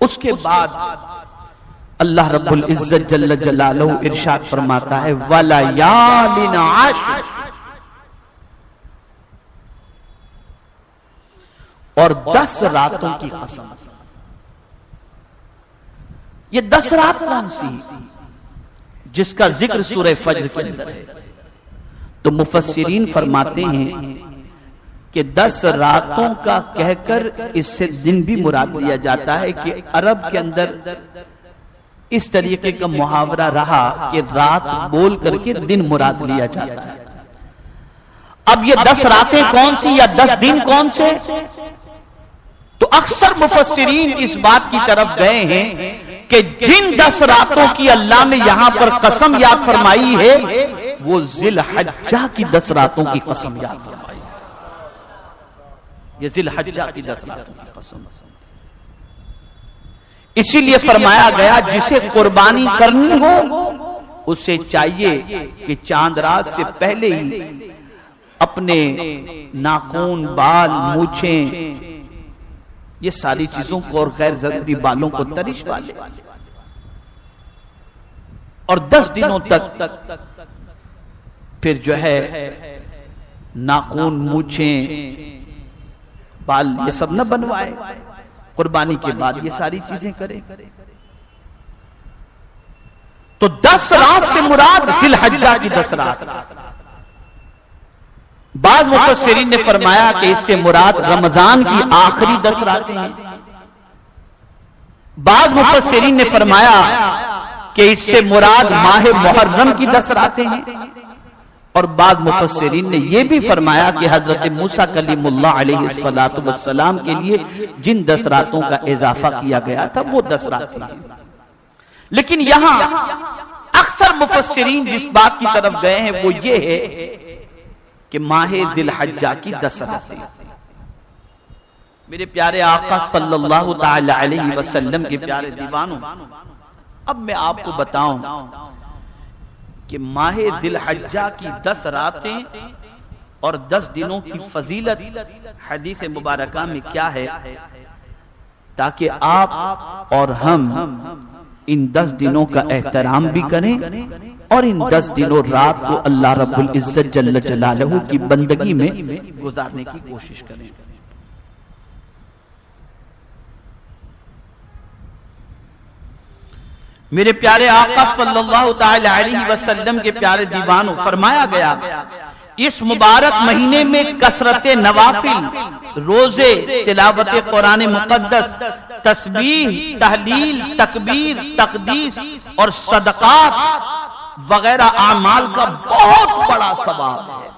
اس کے بعد اللہ رب العزت جل جلالہ ارشاد فرماتا ہے وَلَيَالٍ عَشْرٍ، اور 10 راتوں کی قسم۔ یہ 10 رات کون سی جس کا ذکر سورہ فجر کے اندر ہے؟ تو مفسرین فرماتے ہیں کہ 10 راتوں کا کہہ کر اس سے دن بھی مراد لیا جاتا ہے کہ عرب کے اندر اس طریقے کا محاورہ رہا کہ رات بول کر کے دن مراد لیا جاتا ہے۔ اب یہ 10 راتیں کون سی یا 10 دن کون سے؟ تو اکثر مفسرین اس بات کی طرف گئے ہیں کہ جن 10 راتوں کی اللہ نے یہاں پر قسم یاد فرمائی ہے وہ ذی الحجہ کی 10 راتوں کی قسم یاد فرمائی ہے۔ یہ ذی الحجہ کی 10 راتوں کی قسم، اسی لیے فرمایا گیا جسے قربانی کرنی ہو اسے چاہیے کہ چاند رات سے پہلے ہی اپنے ناخن، بال، مونچھیں، یہ ساری چیزوں کو اور غیر ضروری بالوں کو ترش والے، اور 10 دنوں تک پھر جو ہے ناخن، مونچھیں، بال یہ سب نہ بنوائے، قربانی کے بعد یہ ساری چیزیں کرے۔ تو 10 رات سے مراد ذی الحجہ کی 10 رات۔ بعض مفسرین نے فرمایا کہ اس سے مراد رمضان کی آخری 10 راتیں ہیں۔ بعض مفسرین نے فرمایا کہ اس سے مراد ماہ محرم کی 10 راتیں ہیں، اور بعض مفسرین نے یہ بھی فرمایا کہ حضرت موسیٰ کلیم اللہ علیہ السلام کے لیے جن 10 راتوں کا اضافہ کیا گیا تھا وہ 10 راتیں ہیں۔ لیکن یہاں اکثر مفسرین جس بات کی طرف گئے ہیں وہ یہ ہے کہ ماہ ذی الحجہ کی 10 راتیں۔ میرے پیارے آقا صلی اللہ تعالی علیہ وسلم کے پیارے دیوانوں، اب میں آپ کو بتاؤں کہ ماہ ذی الحجہ کی 10 راتیں اور 10 دنوں کی فضیلت حدیث مبارکہ میں کیا ہے، تاکہ آپ اور ہم ان 10 دنوں کا احترام بھی کریں اور ان 10 دنوں رات کو اللہ رب العزت جل جلالہ کی بندگی میں گزارنے کی کوشش کریں۔ میرے پیارے آقا صلی اللہ تعالی علیہ وسلم کے پیارے دیوانوں، فرمایا گیا اس مبارک مہینے میں کثرت نوافل، روزے، تلاوت قرآن مقدس، تسبیح، تحلیل، تکبیر، تقدیس اور صدقات وغیرہ اعمال کا بہت بڑا ثواب ہے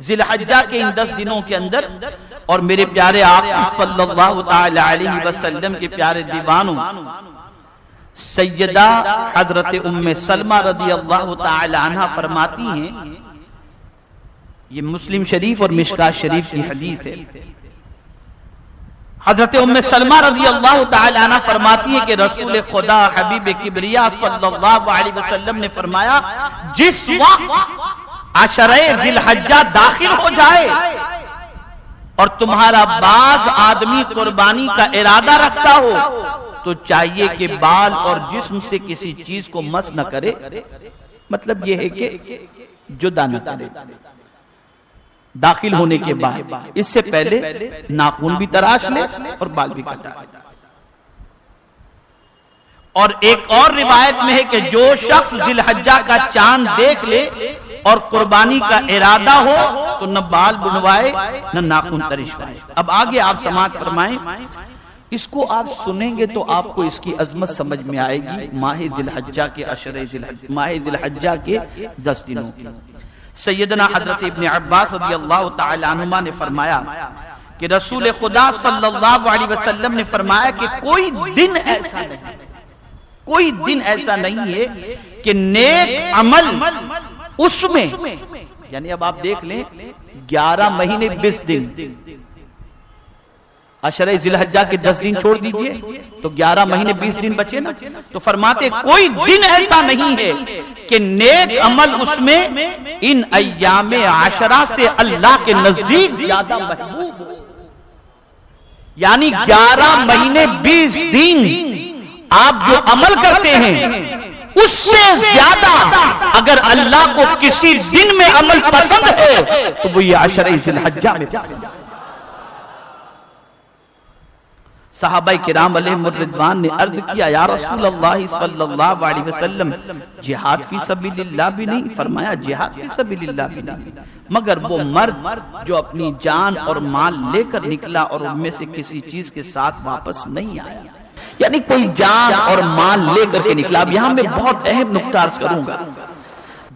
ذی الحجہ کے ان 10 دنوں کے اندر۔ اور میرے پیارے آقا صلی اللہ تعالی علیہ وسلم کے پیارے دیوانوں، سیدہ حضرت ام سلمہ رضی اللہ تعالی عنہ فرماتی ہیں، یہ مسلم شریف اور مشکاۃ شریف کی حدیث ہے، حضرت ام سلمہ رضی اللہ تعالی عنہ فرماتی ہے کہ رسول خدا حبیب کبریا صلی اللہ علیہ وسلم نے فرمایا جس وقت عشرہ ذی الحجہ داخل ہو جائے اور تمہارا بعض آدمی قربانی کا ارادہ رکھتا ہو تو چاہیے کہ بال اور جسم سے کسی چیز کو مس نہ کرے، مطلب یہ ہے کہ جدا نہ کرے داخل ہونے کے بعد، اس سے پہلے ناخن بھی تراش لے اور بال بھی کٹا لے۔ اور ایک اور روایت میں ہے کہ جو شخص ذی الحجہ کا چاند دیکھ لے اور قربانی کا ارادہ ہو تو نہ بال بنوائے نہ ناخن ترشوائے۔ اب آگے آپ سماعت فرمائیں، اس کو آپ سنیں گے تو آپ کو اس کی عظمت سمجھ میں آئے گی۔ ماہ ذی الحجہ کے عشرہ ماہ ذی الحجہ کے 10 دنوں کی سیدنا حضرت ابن عباس رضی اللہ تعالی عنہما نے فرمایا کہ رسول خدا صلی اللہ علیہ وسلم نے فرمایا کہ کوئی دن ایسا نہیں ہے کہ نیک عمل اس میں، یعنی اب آپ دیکھ لیں 11 مہینے 20 دن، عشرہ ذی الحجہ کے 10 دن چھوڑ دیجئے تو 11 مہینے 20 دن بچے نا، تو فرماتے کوئی دن ایسا نہیں ہے کہ نیک عمل اس میں ان ایام عشرہ سے اللہ کے نزدیک زیادہ محبوب ہو۔ یعنی 11 مہینے 20 دن آپ جو عمل کرتے ہیں اس سے زیادہ اگر اللہ کو کسی دن میں عمل پسند ہے تو وہ یہ عشرہ ذی الحجہ میں پسند ہے۔ صحابہ کرام علیہم الرضوان نے عرض کیا یا رسول اللہ صلی اللہ علیہ وسلم جہاد فی سبیل اللہ بھی نہیں؟ فرمایا جہاد فی سبیل اللہ بھی نہیں، مگر وہ مرد جو اپنی جان اور مال لے کر نکلا اور ان میں سے کسی چیز کے ساتھ واپس نہیں آیا، یعنی کوئی جان اور مال لے کر کے نکلا۔ اب یہاں میں بہت اہم نکتہ عرض کروں گا،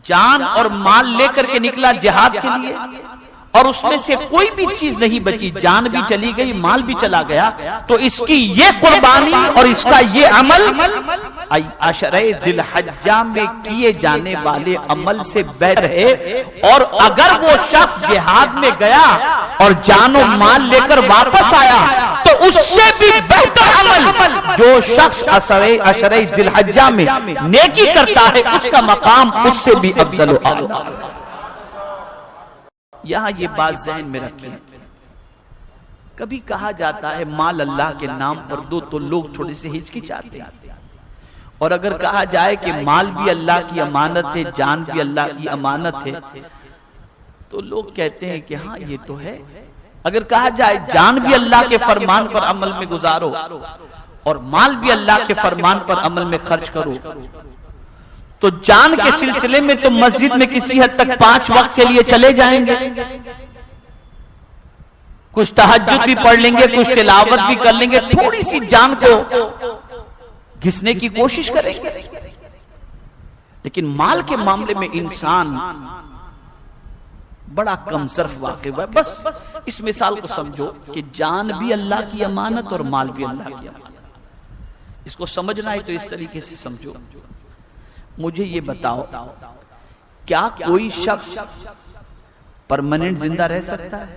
جان اور مال لے کر کے نکلا جہاد کے لیے اور اس میں سے کوئی بھی چیز نہیں بچی، جان بھی چلی گئی، مال بھی چلا گیا، تو اس کی یہ قربانی اور اس کا یہ عمل عشرہ ذی الحجہ میں کیے جانے والے عمل سے بہتر ہے۔ اور اگر وہ شخص جہاد میں گیا اور جان و مال لے کر واپس آیا تو اس سے بھی بہتر عمل جو شخص عشرہ ذی الحجہ میں نیکی کرتا ہے اس کا مقام اس سے بھی افضل و اعلیٰ۔ یہاں یہ بات ذہن میں رکھیں، کبھی کہا جاتا ہے مال اللہ کے نام پر دو تو لوگ تھوڑے سے ہچکچاتے ہیں، اور اگر کہا جائے کہ مال بھی اللہ کی امانت ہے، جان بھی اللہ کی امانت ہے، تو لوگ کہتے ہیں کہ ہاں یہ تو ہے۔ اگر کہا جائے جان بھی اللہ کے فرمان پر عمل میں گزارو اور مال بھی اللہ کے فرمان پر عمل میں خرچ کرو، تو جان کے سلسلے میں تو مسجد میں کسی حد تک 5 وقت کے لیے چلے جائیں گے، کچھ تہجد بھی پڑھ لیں گے، کچھ تلاوت بھی کر لیں گے، تھوڑی سی جان کو گھسنے کی کوشش کریں گے۔ لیکن مال کے معاملے میں انسان بڑا کم صرف واقع ہوا ہے۔ بس اس مثال کو سمجھو کہ جان بھی اللہ کی امانت اور مال بھی اللہ کی امانت، اس کو سمجھنا ہے تو اس طریقے سے سمجھو۔ مجھے یہ بتاؤ کیا کوئی شخص پرماننٹ زندہ رہ سکتا ہے؟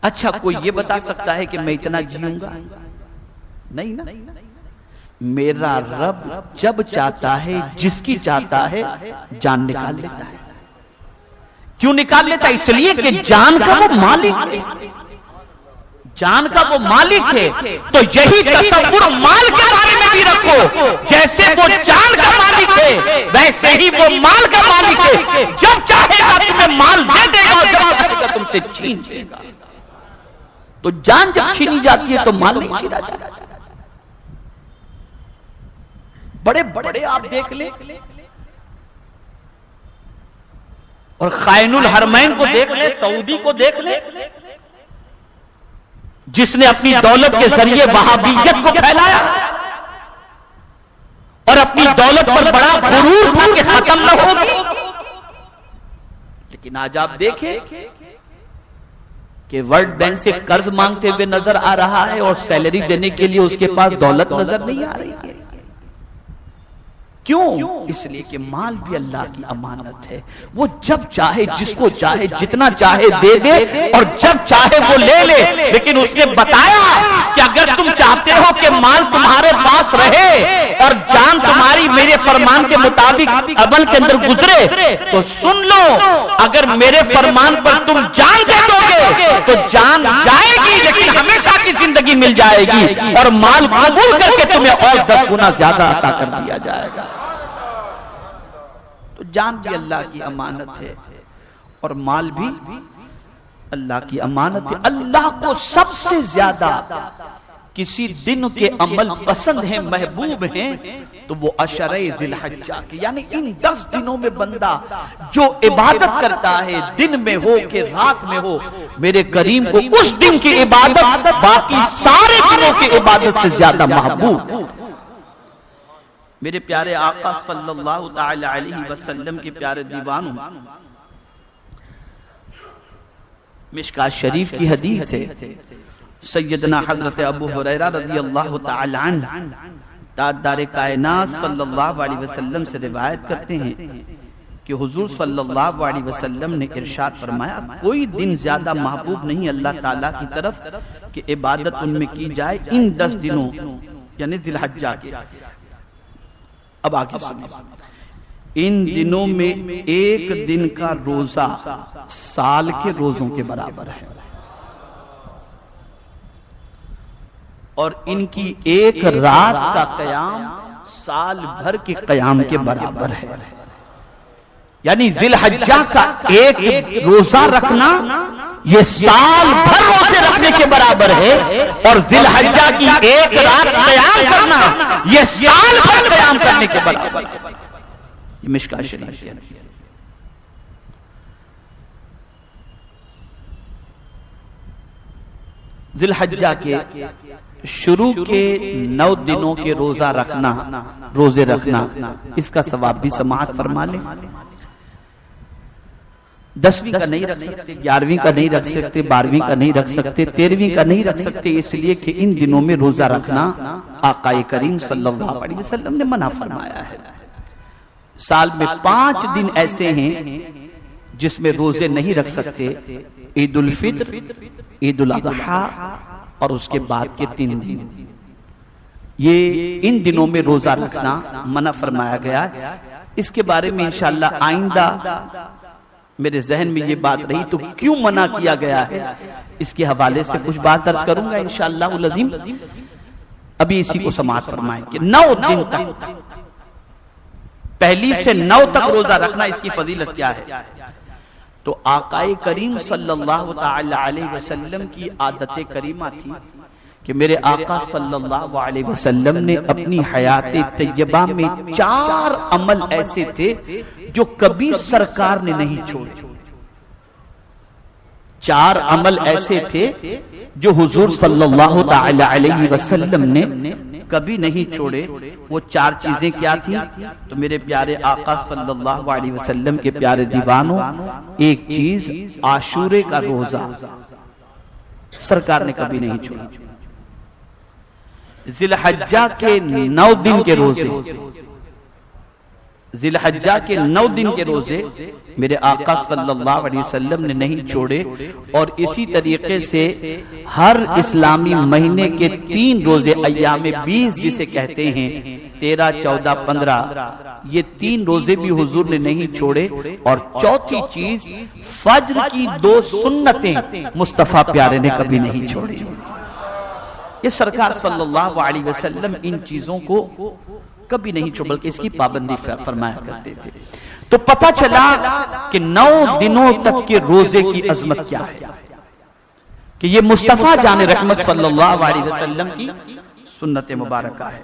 اچھا کوئی یہ بتا سکتا ہے کہ میں اتنا جیوں گا؟ نہیں نا۔ میرا رب جب چاہتا ہے جس کی چاہتا ہے جان نکال لیتا ہے۔ کیوں نکال لیتا ہے؟ اس لیے کہ جان کا وہ مالک ہے، جان کا وہ مالک ہے۔ تو یہی تصور مال کے بارے میں بھی رکھو، جیسے وہ جان کا مالک ہے ویسے ہی وہ مال کا مالک ہے، جب چاہے گا تمہیں مال دے دے گا، جب چاہے گا تم سے چھین لے گا۔ تو جان جب چھینی جاتی ہے تو مال نہیں چھینا جاتا۔ بڑے بڑے آپ دیکھ لیں اور خائن الحرمین کو دیکھ لیں، سعودی کو دیکھ لیں، جس نے اپنی دولت کے ذریعے وہابیت کو پھیلایا اور اپنی دولت پر بڑا غرور تھا کہ ختم نہ ہوگی، لیکن آج آپ دیکھیں کہ ورلڈ بینک سے قرض مانگتے ہوئے نظر آ رہا ہے اور سیلری دینے کے لیے اس کے پاس دولت نظر نہیں آ رہی ہے۔ کیوں؟ اس لیے کہ مال بھی اللہ کی امانت ہے، وہ جب چاہے جس کو چاہے جتنا چاہے دے دے اور جب چاہے وہ لے لے۔ لیکن اس نے بتایا کہ اگر تم چاہتے ہو کہ مال تمہارے پاس رہے اور جان تمہاری میرے فرمان کے مطابق عمل کے اندر گزرے تو سن لو، اگر میرے فرمان پر تم جان دے دو گے تو جان جائے گی لیکن ہمیشہ کی زندگی مل جائے گی، اور مال قبول کر کے تمہیں اور 10 گنا زیادہ عطا کر دیا جائے گا۔ تو جان بھی اللہ کی امانت ہے اور مال بھی اللہ کی امانت ہے۔ اللہ کو سب سے زیادہ کسی دن کے عمل پسند ہیں، محبوب ہیں، تو وہ عشرہ ذی الحجہ کے، یعنی ان 10 دنوں میں بندہ جو عبادت کرتا ہے، دن میں ہو کہ رات میں ہو، میرے کریم کو اس دن کی عبادت باقی سارے دنوں کی عبادت سے زیادہ محبوب۔ میرے پیارے آقا صلی اللہ تعالی علیہ وسلم کے پیارے دیوانوں، مشکات شریف کی حدیث ہے، سیدنا حضرت ابو ہریرہ رضی اللہ تعالی عنہ تاجدار کائنات صلی اللہ علیہ وسلم سے روایت کرتے ہیں کہ حضور صلی اللہ علیہ وسلم نے ارشاد فرمایا، کوئی دن زیادہ محبوب نہیں اللہ تعالیٰ کی طرف کہ عبادت ان میں کی جائے ان 10 دنوں یعنی ذی الحجہ کے۔ اب آگے سنیں، ان دنوں میں ایک دن کا روزہ سال کے روزوں کے برابر ہے۔ اور ان کی ایک رات کا قیام سال بھر کے قیام کے برابر ہے. یعنی ذی الحجہ کا ایک روزہ رکھنا یہ سال بھر روزے رکھنے کے برابر ہے، اور ذی الحجہ کی ایک رات قیام کرنا یہ سال بھر قیام کرنے کے برابر ہے. یہ مشکاۃ شریف ہے. ذی الحجہ کے شروع کے 9 دنوں کے روزے رکھنا اس کا ثواب بھی سماعت فرما لیں. 10ویں کا نہیں رکھ سکتے، 11ویں کا نہیں رکھ سکتے، 12ویں کا نہیں رکھ سکتے، 13ویں کا نہیں رکھ سکتے، اس لیے کہ ان دنوں میں روزہ رکھنا آقا کریم صلی اللہ علیہ وسلم نے منع فرمایا ہے. سال میں 5 دن ایسے ہیں جس میں روزے نہیں رکھ سکتے: عید الفطر، عید الاضحیٰ اور اس کے بعد کے 3 دن. یہ ان دنوں میں روزہ رکھنا منع فرمایا گیا. اس کے بارے میں انشاءاللہ آئندہ میرے ذہن میں یہ بات رہی تو کیوں منع کیا گیا ہے اس کے حوالے سے کچھ بات عرض کروں گا انشاءاللہ العظیم. ابھی اسی کو سماعت فرمائیں کہ 9 دن تک، 1 سے 9 تک روزہ رکھنا، اس کی فضیلت کیا ہے؟ تو آقا کریم صلی اللہ تعالی علیہ وسلم کی عادت کریمہ تھی کہ میرے آقا صلی اللہ علیہ وسلم نے اپنی حیات طیبہ میں 4 عمل ایسے تھے جو کبھی سرکار نے نہیں چھوڑے. 4 عمل ایسے تھے جو حضور صلی اللہ تعالی علیہ وسلم نے کبھی نہیں چھوڑے. وہ 4 چیزیں کیا تھیں؟ تو میرے پیارے آقا صلی اللہ علیہ وسلم کے پیارے دیوانوں، ایک چیز عاشورے کا روزہ سرکار نے کبھی نہیں چھوڑا. ذی الحجہ کے 9 دن کے روزے، ذی الحجہ کے 9 دن کے روزے میرے آقا صلی اللہ علیہ وسلم نے نہیں چھوڑے. اور اسی طریقے سے ہر اسلامی مہینے کے 3 روزے، ایام 20 جسے کہتے ہیں، 13، 14، 15، یہ 3 روزے بھی حضور نے نہیں چھوڑے. اور چوتھی چیز، فجر کی 2 سنتیں مصطفیٰ پیارے نے کبھی نہیں چھوڑی. یہ سرکار صلی اللہ علیہ وسلم ان چیزوں کو کبھی نہیں چھوڑ بلکہ اس کی پابندی فرمایا کرتے تھے. تو پتہ چلا کہ 9 دنوں تک کے روزے کی عظمت کیا ہے، کہ یہ مصطفیٰ جان رحمت صلی اللہ علیہ وسلم کی سنت مبارکہ ہے.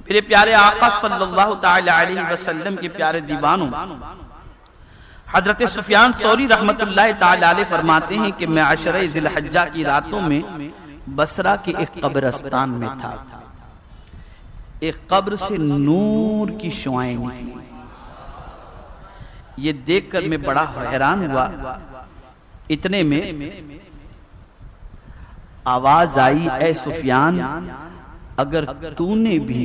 میرے پیارے آقا صلی اللہ تعالی علیہ وسلم کے پیارے دیوانوں، حضرت سفیان ثوری رحمت اللہ تعالی علیہ فرماتے ہیں کہ میں عشرہ ذی الحجہ کی راتوں میں بصرہ کے ایک قبرستان میں تھا. ایک قبر سے نور کی شعائیں نکلی. یہ دیکھ کر میں بڑا حیران ہوا. اتنے میں آواز آئی، اے سفیان، اگر تو نے بھی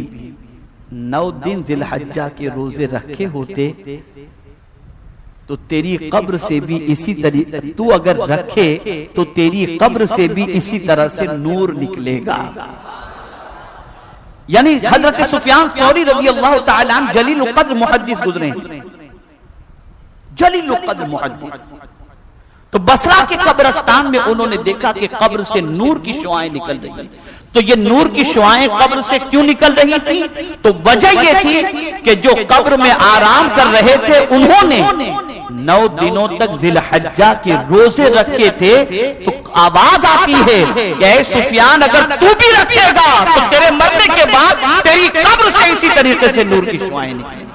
9 دن ذی الحجہ کے روزے رکھے ہوتے تو تیری قبر سے بھی اسی طریقے، تو اگر رکھے تو تیری قبر سے بھی اسی طرح سے نور نکلے گا. یعنی حضرت سفیان ثوری رضی اللہ تعالیٰ عنہ جلیل القدر محدث گزرے ہیں، جلیل القدر محدث. تو بصرہ کے قبرستان میں انہوں نے دیکھا کہ قبر سے نور کی شعائیں نکل رہی ہیں. تو یہ نور کی شعائیں قبر سے کیوں نکل رہی تھی؟ تو وجہ یہ تھی کہ جو قبر میں آرام کر رہے تھے انہوں نے 9 دنوں تک ذی الحجہ کے روزے رکھے تھے. تو آواز آتی ہے کہ اے سفیان، اگر تو بھی رکھے گا تو تیرے مرنے کے بعد تیری قبر سے اسی طریقے سے نور کی شعائیں نکلیں.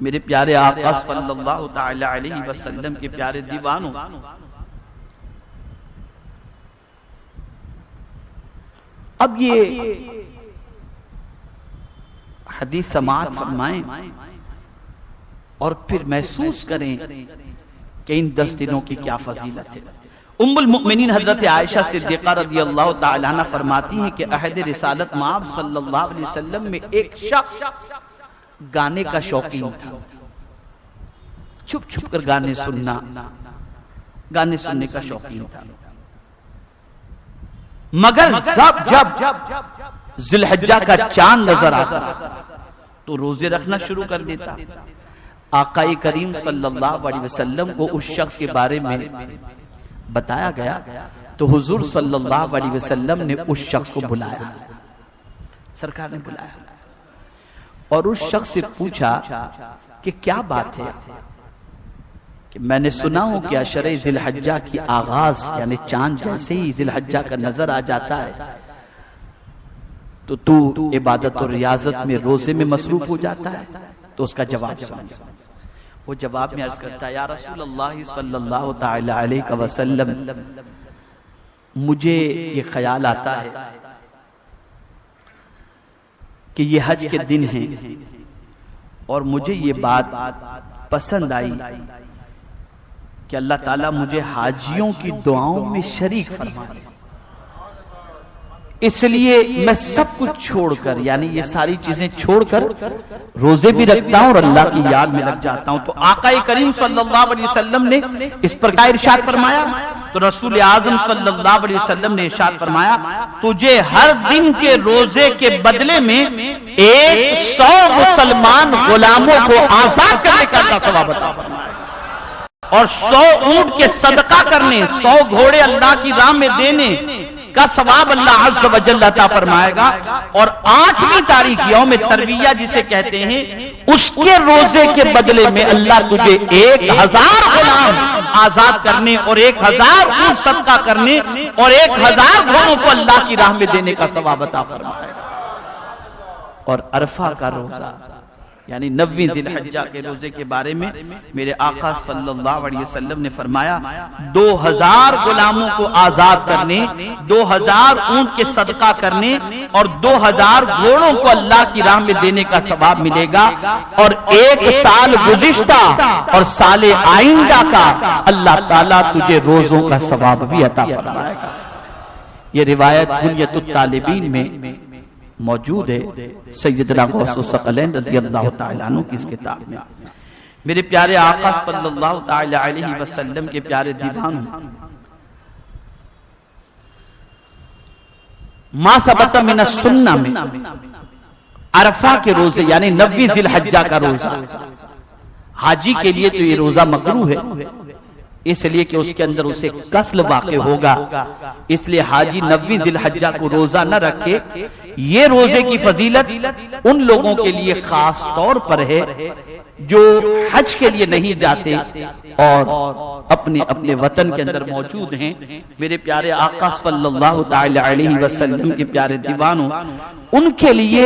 میرے پیارے آقا صلی اللہ تعالی علیہ وسلم کے پیارے دیوانوں، اب یہ حدیث سماعت فرمائیں اور پھر محسوس کریں کہ ان 10 دنوں کی کیا فضیلت ہے. ام المؤمنین حضرت عائشہ صدیقہ رضی اللہ تعالیٰ عنہ فرماتی ہیں کہ عہد رسالت مآب صلی اللہ علیہ وسلم میں ایک شخص گانے کا شوقین تھا. چھپ چھپ کر گانے سننا، گانے سننے کا شوقین تھا. مگر جب ذی الحجہ کا چاند نظر آتا تو روزے رکھنا شروع کر دیتا. آقا کریم صلی اللہ علیہ وسلم کو اس شخص کے بارے میں بتایا گیا تو حضور صلی اللہ علیہ وسلم نے اس شخص کو بلایا، سرکار نے بلایا اور اس شخص سے پوچھا کہ کیا بات ہے کہ میں نے سنا ہوں کہ عشرہ ذی الحجہ کی آغاز یعنی چاند جیسے ہی ذی الحجہ کا نظر آ جاتا ہے تو عبادت اور ریاضت میں روزے میں مصروف ہو جاتا ہے. تو اس کا جواب سمجھا. وہ جواب میں عرض کرتا ہے یا رسول اللہ صلی اللہ تعالی علیہ وسلم مجھے یہ خیال آتا ہے کہ یہ حج کے دن ہیں اور مجھے یہ بات پسند آئی کہ اللہ تعالیٰ مجھے حاجیوں کی دعاؤں میں شریک فرمائے، اس لیے میں سب کچھ چھوڑ کر یعنی یہ ساری چیزیں چھوڑ کر روزے بھی رکھتا ہوں اور اللہ کی یاد میں لگ جاتا ہوں. تو آقا کریم صلی اللہ علیہ وسلم نے اس پر کیا ارشاد فرمایا؟ تو رسول اعظم صلی اللہ علیہ وسلم نے ارشاد فرمایا تجھے ہر دن کے روزے کے بدلے میں 100 مسلمان غلاموں کو آزاد کرنے کا ثواب عطا فرمائے اور 100 اونٹ کے صدقہ کرنے، 100 گھوڑے اللہ کی راہ میں دینے کا ثواب اللہ عز و جل عطا فرمائے گا. اور 8ویں تاریخ یوم ترویہ جسے کہتے ہیں اس کے روزے کے بدلے میں اللہ تجھے 1000 غلام آزاد کرنے اور 1000 اونٹ صدقہ کرنے اور 1000 گھوڑوں کو اللہ کی راہ میں دینے کا ثواب عطا فرمائے گا. اور عرفہ کا روزہ یعنی 90 ذی الحجہ کے روزے کے بارے میں میرے آقا صلی اللہ علیہ وسلم نے فرمایا 2000 غلاموں کو آزاد کرنے، 2000 اونٹ کے صدقہ کرنے اور 2000 گھوڑوں کو اللہ کی راہ میں دینے کا ثواب ملے گا. اور 1 سال گزشتہ اور سال آئندہ کا اللہ تعالیٰ تجھے روزوں کا ثواب بھی عطا فرمائے گا. یہ روایت بنیۃ الطالبین میں موجود ہے، سیدنا غوث الثقلین رضی اللہ تعالیٰ عنہ کی اس کتاب میں. میرے پیارے آقا صلی اللہ تعالیٰ علیہ وسلم کے پیارے دیوان ما ثبت من السنہ میں عرفہ کے روزے یعنی 90 ذی الحجہ کا روزہ حاجی کے لیے تو یہ روزہ مکروہ ہے اس لیے کہ اس کے اندر اسے قتل واقع ہوگا، اس لیے حاجی 90 ذی الحجہ کو روزہ نہ رکھے. یہ روزے کی فضیلت ان لوگوں کے لیے خاص طور پر ہے جو حج کے لیے نہیں جاتے اور اپنے اپنے وطن کے اندر موجود ہیں. میرے پیارے آقا صلی اللہ تعالی علیہ وسلم کے پیارے دیوانوں ان کے لیے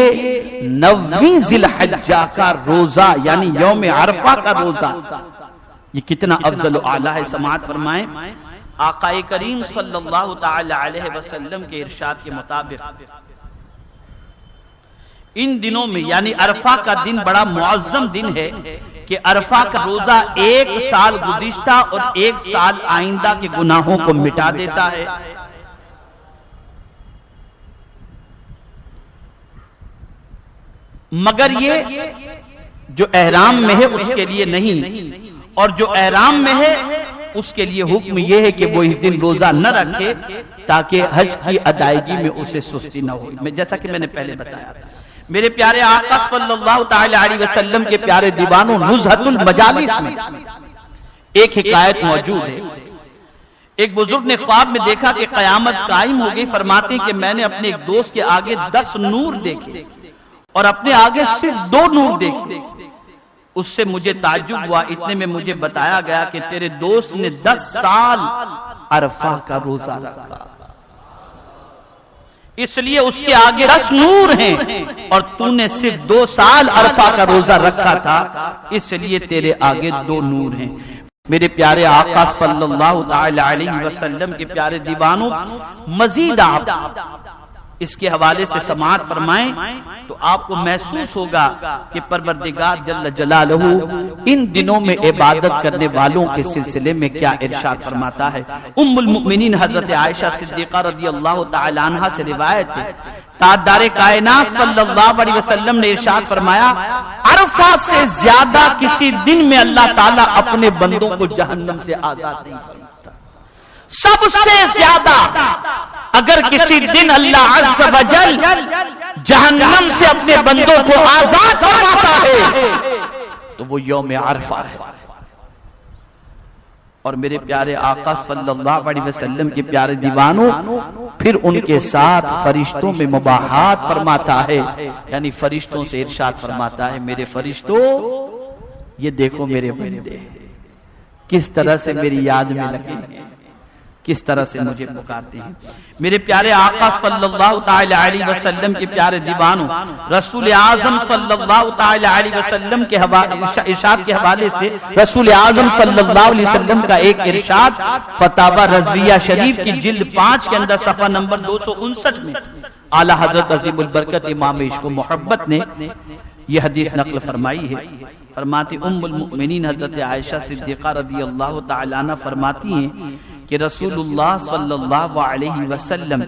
90 ذی الحجہ کا روزہ یعنی یوم عرفہ کا روزہ یہ کتنا افضل و اعلیٰ ہے. سماعت فرمائیں آقا کریم صلی اللہ تعالی علیہ وسلم کے ارشاد کے مطابق ان دنوں میں یعنی عرفہ کا دن بڑا معظم دن ہے کہ عرفہ کا روزہ 1 سال گزشتہ اور 1 سال آئندہ کے گناہوں کو مٹا دیتا ہے. مگر یہ جو احرام میں ہے اس کے لیے نہیں، اور جو احرام میں ہے اس کے لیے حکم یہ ہے کہ وہ اس دن روزہ نہ رکھے تاکہ حج کی ادائیگی میں اسے سستی نہ ہو. جیسا کہ میں نے پہلے بتایا میرے پیارے آقا صلی اللہ تعالی علیہ وسلم کے پیارے دیوانوں نزہۃ المجالس میں ایک حکایت موجود ہے. ایک بزرگ نے خواب میں دیکھا کہ قیامت قائم ہو گئی. فرماتے ہیں کہ میں نے اپنے ایک دوست کے آگے 10 نور دیکھے اور اپنے آگے صرف 2 نور دیکھے. اس سے مجھے تعجب ہوا. اتنے میں مجھے بتایا گیا کہ تیرے دوست نے 10 سال عرفہ کا روزہ رکھا، اس لیے اس کے آگے 10 نور ہیں اور تو نے صرف 2 سال عرفہ کا روزہ رکھا تھا اس لیے تیرے آگے 2 نور ہیں. میرے پیارے آقا صلی اللہ تعالی علیہ وسلم کے پیارے دیوانوں مزید آپ اس کے حوالے سے سماعت فرمائیں تو آپ کو محسوس ہوگا کہ پروردگار جل جلالہ ان دنوں میں عبادت کرنے والوں کے سلسلے میں کیا ارشاد فرماتا ہے. ام المؤمنین حضرت عائشہ صدیقہ رضی اللہ تعالی عنہا سے روایت ہے تاجدار کائنات صلی اللہ علیہ وسلم نے ارشاد فرمایا عرفہ سے زیادہ کسی دن میں اللہ تعالیٰ اپنے بندوں کو جہنم سے آزاد نہیں فرماتا. سب سے زیادہ اگر کسی دن اللہ عز و جل جہنم سے اپنے بندوں کو آزاد فرماتا ہے تو وہ یوم عرفہ ہے. اور میرے پیارے آقا صلی اللہ علیہ وسلم کے پیارے دیوانوں پھر ان کے ساتھ فرشتوں میں مباحات فرماتا ہے، یعنی فرشتوں سے ارشاد فرماتا ہے میرے فرشتوں یہ دیکھو میرے بندے کس طرح سے میری یاد میں لگے ہیں، کس طرح سے مجھے پکارتے ہیں۔ میرے پیارے آقا صلی اللہ تعالی علیہ وسلم کے پیارے دیوانوں رسول اعظم صلی اللہ تعالی علیہ وسلم کے ارشاد کے حوالے سے رسول اعظم صلی اللہ علیہ وسلم کا ایک ارشاد فتاوی رضویہ شریف کی جلد 5 کے اندر صفحہ نمبر 259 میں اعلی حضرت عظیم البرکت امام عشق و محبت نے یہ حدیث نقل فرمائی ہے۔ فرماتی ام المؤمنین حضرت عائشہ صدیقہ رضی اللہ تعالی عنہ فرماتی ہیں کہ رسول اللہ صلی اللہ علیہ وسلم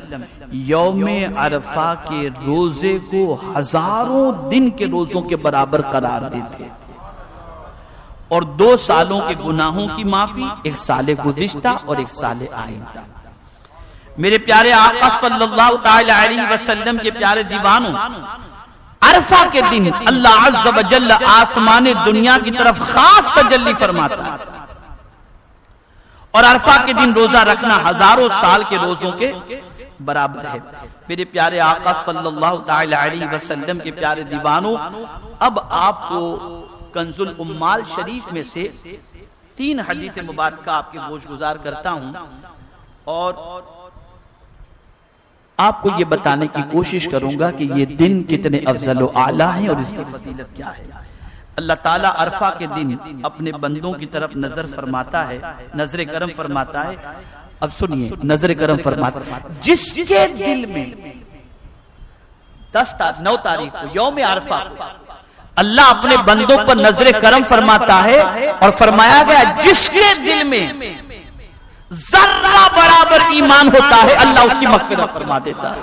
یوم عرفہ کے روزے کو ہزاروں دن کے روزوں کے برابر قرار دیتے اور 2 سالوں کے گناہوں کی معافی، 1 سال گزشتہ اور 1 سال آئندہ۔ میرے پیارے آقا صلی اللہ تعالی علیہ وسلم کے پیارے دیوانوں عرفہ کے دن اللہ عز و جل آسمان دنیا کی طرف خاص تجلی فرماتا ہے اور عرفہ کے دن روزہ رکھنا ہزاروں سال کے روزوں کے برابر ہے۔ میرے پیارے آقا صلی اللہ تعالی علیہ وسلم کے پیارے دیوانوں اب آپ کو کنز الامال شریف میں سے 3 حدیث مبارکہ آپ کے گوش گزار کرتا ہوں اور آپ کو یہ بتانے کی کوشش کروں گا کہ یہ دن کتنے افضل و اعلیٰ ہیں اور اس کی فضیلت کیا ہے۔ اللہ تعالیٰ عرفہ کے دن اپنے بندوں کی طرف نظر فرماتا ہے، نظر کرم فرماتا ہے۔ اب سنیے، نظر کرم فرماتا ہے جس کے دل میں 9 تاریخ کو یوم عرفہ اللہ اپنے بندوں پر نظر کرم فرماتا ہے اور فرمایا گیا جس کے دل میں ذرہ برابر ایمان ہوتا ہے اللہ اس کی مغفرت فرما دیتا ہے،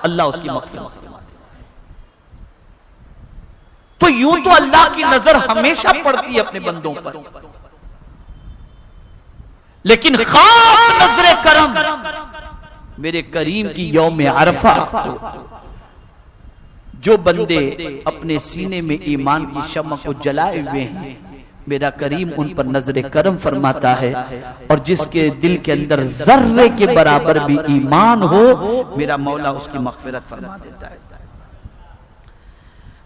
اللہ اس کی مغفرت فرما دیتا ہے۔ تو یوں تو اللہ کی نظر ہمیشہ پڑتی ہے اپنے بندوں پر، لیکن خاص نظر کرم میرے کریم کی یوم عرفہ جو بندے اپنے سینے میں ایمان کی شمع کو جلائے ہوئے ہیں میرا کریم ان پر نظر کرم فرماتا ہے، اور جس کے دل کے اندر ذرے کے برابر بھی ایمان ہو میرا مولا اس کی مغفرت فرما دیتا ہے۔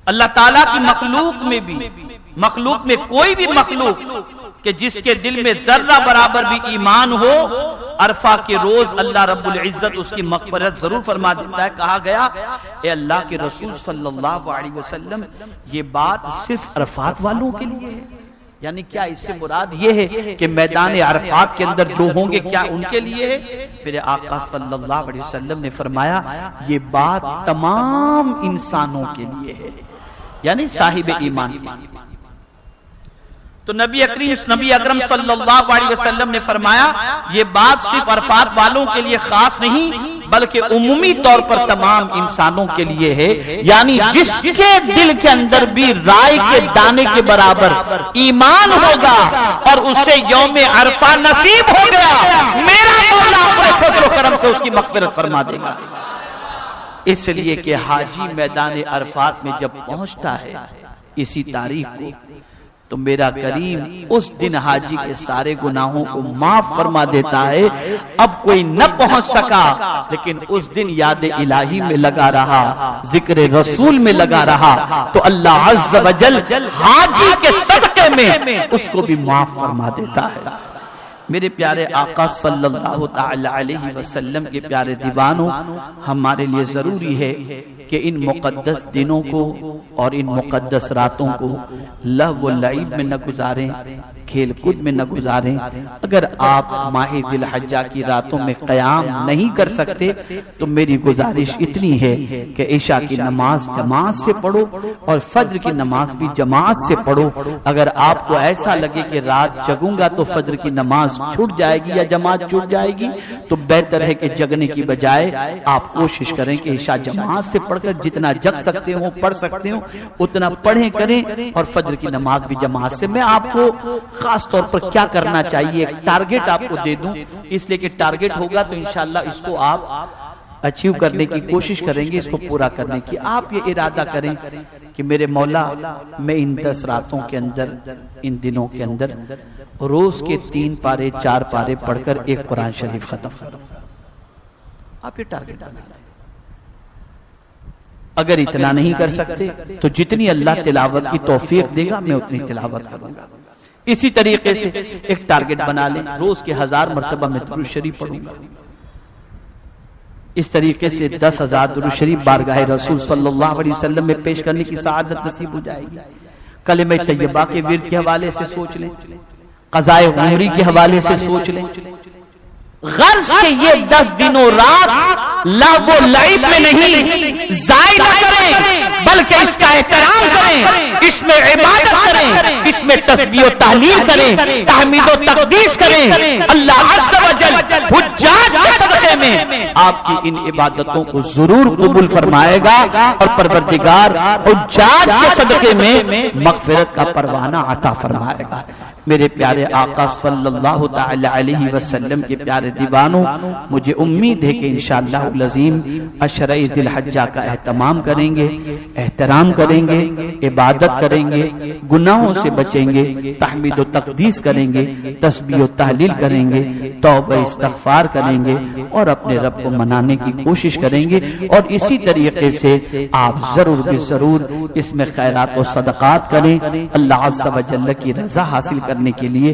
اللہ تعالیٰ کی مخلوق میں کوئی بھی مخلوق کہ جس کے دل میں ذرہ برابر بھی ایمان ہو عرفہ کے روز اللہ رب العزت اس کی مغفرت ضرور فرما دیتا ہے۔ کہا گیا اے اللہ کے رسول صلی اللہ علیہ وسلم یہ بات صرف عرفات والوں کے لیے ہے، یعنی کیا اس سے مراد یہ ہے کہ میدان عرفات کے اندر جو ہوں گے کیا ان کے لیے ہے؟ میرے آقا صلی اللہ علیہ وسلم نے فرمایا یہ بات تمام انسانوں کے لیے ہے، یعنی صاحب ایمان کے لیے۔ تو نبی اکرم صلی اللہ علیہ وسلم نے فرمایا یہ بات صرف عرفات والوں کے لیے خاص نہیں بلکہ عمومی طور پر تمام انسانوں کے لیے ہے، یعنی جس کے دل کے اندر بھی رائے کے دانے کے برابر ایمان ہوگا اور اسے یوم عرفہ نصیب ہو گیا میرا مولا اپنے فضل و کرم سے اس کی مغفرت فرما دے گا۔ اس لیے کہ حاجی میدان عرفات میں جب پہنچتا ہے اسی تاریخ کو تو میرا کریم اس دن حاجی کے سارے گناہوں کو معاف فرما دیتا ہے۔ اب کوئی نہ پہنچ سکا لیکن اس دن یاد الہی میں لگا رہا، ذکر رسول میں لگا رہا تو اللہ عز و جل حاجی کے صدقے میں اس کو بھی معاف فرما دیتا ہے۔ میرے پیارے آقا صلی اللہ تعالی علیہ وسلم کے پیارے دیوانوں ہمارے لیے ضروری ہے کہ ان مقدس دنوں کو اور ان مقدس راتوں کو لہو و لعب میں نہ گزاریں، کھیل کود میں نہ گزاریں۔ اگر آپ ماہ ذی الحجہ کی راتوں میں قیام نہیں کر سکتے تو میری گزارش اتنی ہے کہ عشاء کی نماز جماعت سے پڑھو اور فجر کی نماز بھی جماعت سے پڑھو۔ اگر آپ کو ایسا لگے کہ رات جگوں گا تو فجر کی نماز چھوٹ جائے گی یا جماعت چھوٹ جائے گی تو بہتر ہے کہ جگنے کی بجائے آپ کوشش کریں کہ عشاء جماعت سے پڑھ کر جتنا جگ سکتے ہو پڑھ سکتے ہو اتنا پڑھیں کریں، اور فجر کی نماز بھی جماعت سے۔ میں آپ کو خاص طور پر کیا کرنا چاہیے ایک ٹارگٹ آپ کو دے دوں، اس لیے کہ ٹارگٹ ہوگا تو انشاءاللہ اس کو آپ اچیو کرنے کی کوشش کریں گے، اس کو پورا کرنے کی. آپ یہ ارادہ کریں کہ میرے مولا میں ان 10 راتوں کے اندر، ان دنوں کے اندر روز کے 3 پارے 4 پارے پڑھ کر ایک قرآن شریف ختم کروں. آپ یہ ٹارگٹ بنا لیں. اگر اتنا نہیں کر سکتے تو جتنی اللہ تلاوت کی توفیق دے گا میں اتنی تلاوت کروں گا. اسی طریقے سے ایک ٹارگٹ بنا لیں، روز کے 1000 مرتبہ میں درود شریف پڑھوں گا. اس طریقے سے 10,000 درود شریف بارگاہ رسول صلی اللہ علیہ وسلم میں پیش کرنے کی سعادت نصیب ہو جائے گی. کلمہ طیبہ کے ورد کے حوالے سے سوچ لیں، قضائے عمری کے حوالے سے سوچ لیں. غرض کہ یہ 10 دنوں رات لغو و لعب میں نہیں ضائع نہ کریں، بلکہ اس کا احترام کریں، اس میں عبادت کریں، اس میں تسبیح و تحلیل کریں، تحمید و تقدیس کریں. اللہ عز و جل حجاج کے صدقے میں آپ کی ان عبادتوں کو ضرور قبول فرمائے گا، اور پروردگار حجاج کے صدقے میں مغفرت کا پروانہ عطا فرمائے گا. میرے پیارے آقا صلی اللہ تعالی علیہ وسلم کے پیارے دیوانوں، مجھے امید ہے کہ انشاءاللہ العظیم عشرہ ذی الحجہ کا اہتمام کریں گے، احترام کریں گے، عبادت کریں گے، گناہوں سے بچیں گے، تحمید و تقدیس کریں گے، تسبیح و تحلیل کریں گے، توبہ استغفار کریں گے، اور اپنے رب کو منانے کی کوشش کریں گے. اور اسی طریقے سے آپ ضرور بھی ضرور اس میں خیرات و صدقات کریں، اللہ عز و جل کی رضا حاصل کرنے کے لیے.